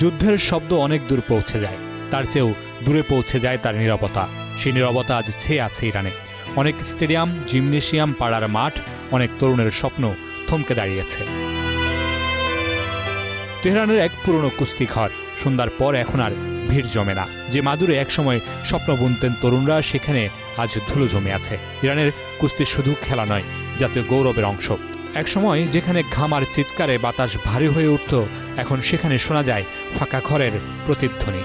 যুদ্ধের শব্দ অনেক দূর পৌঁছে যায়, তার চেয়েও দূরে পৌঁছে যায় তার নীরবতা। সেই নীরবতা আজ ছেয়ে আছে ইরানে। অনেক স্টেডিয়াম, জিমনেশিয়াম, পাড়ার মাঠ, অনেক তরুণের স্বপ্ন থমকে দাঁড়িয়েছে। তেহরানের এক পুরনো কুস্তি ঘর, সন্ধ্যার পর এখন আর ভিড় জমে না। যে মাদুরে একসময় স্বপ্ন বুনতেন তরুণরা, সেখানে আজ ধুলো জমে আছে। ইরানের কুস্তি শুধু খেলা নয়, জাতীয় গৌরবের অংশ। একসময় যেখানে ঘাম আর চিৎকারে বাতাস ভারী হয়ে উঠত, এখন সেখানে শোনা যায় ফাঁকা ঘরের প্রতিধ্বনি।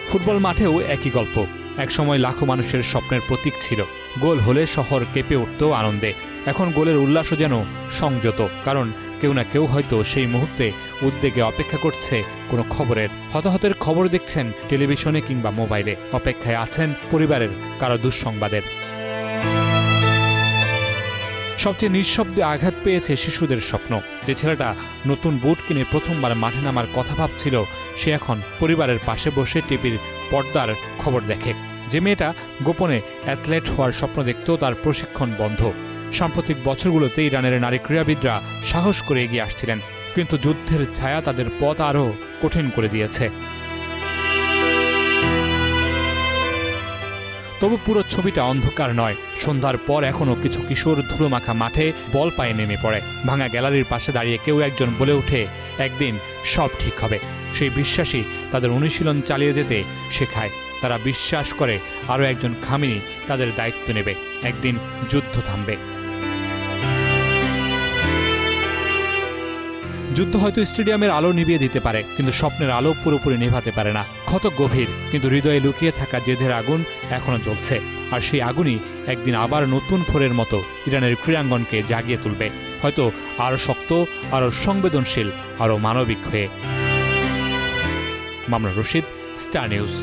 ফুটবল মাঠেও একই গল্প। একসময় লাখো মানুষের স্বপ্নের প্রতীক ছিল। গোল হলে শহর কেঁপে উঠত আনন্দে। এখন গোলের উল্লাসও যেন সংযত, কারণ কেউ না কেউ হয়তো সেই মুহূর্তে উদ্বেগে অপেক্ষা করছে কোনো খবরের। হতাহতের খবর দেখছেন টেলিভিশনে কিংবা মোবাইলে, অপেক্ষায় আছেন পরিবারের কারো দুঃসংবাদের। সবচেয়ে নিঃশব্দে আঘাত পেয়েছে শিশুদের স্বপ্ন। যে ছেলেটা নতুন বুট কিনে প্রথমবার মাঠে নামার কথা ভাবছিল, সে এখন পরিবারের পাশে বসে টিভির পর্দার খবর দেখে। যে মেয়েটা গোপনে অ্যাথলেট হওয়ার স্বপ্ন দেখত, তার প্রশিক্ষণ বন্ধ। সাম্প্রতিক বছরগুলোতে ইরানের নারী ক্রীড়াবিদরা সাহস করে এগিয়ে আসছিলেন, কিন্তু যুদ্ধের ছায়া তাদের পথ আরও কঠিন করে দিয়েছে। তবু পুরো ছবিটা অন্ধকার নয়। সন্ধ্যার পর এখনও কিছু কিশোর ধুলোমাখা মাঠে বল পায়ে নেমে পড়ে। ভাঙা গ্যালারির পাশে দাঁড়িয়ে কেউ একজন বলে ওঠে, একদিন সব ঠিক হবে। সেই বিশ্বাসই তাদের অনুশীলন চালিয়ে যেতে শেখায়। তারা বিশ্বাস করে আরও একজন খামিনি তাদের দায়িত্ব নেবে, একদিন যুদ্ধ থামবে। যুদ্ধ হয়তো স্টেডিয়ামের আলো নিভিয়ে দিতে পারে, কিন্তু স্বপ্নের আলো পুরোপুরি নেভাতে পারে না। ক্ষত গভীর, কিন্তু হৃদয়ে লুকিয়ে থাকা জেদের আগুন এখনো জ্বলছে। আর সেই আগুনই একদিন আবার নতুন ভোরের মতো ইরানের ক্রীড়াঙ্গনকে জাগিয়ে তুলবে, হয়তো আরও শক্ত, আরও সংবেদনশীল, আরও মানবিক হয়ে। Mamunur Rashid, star news.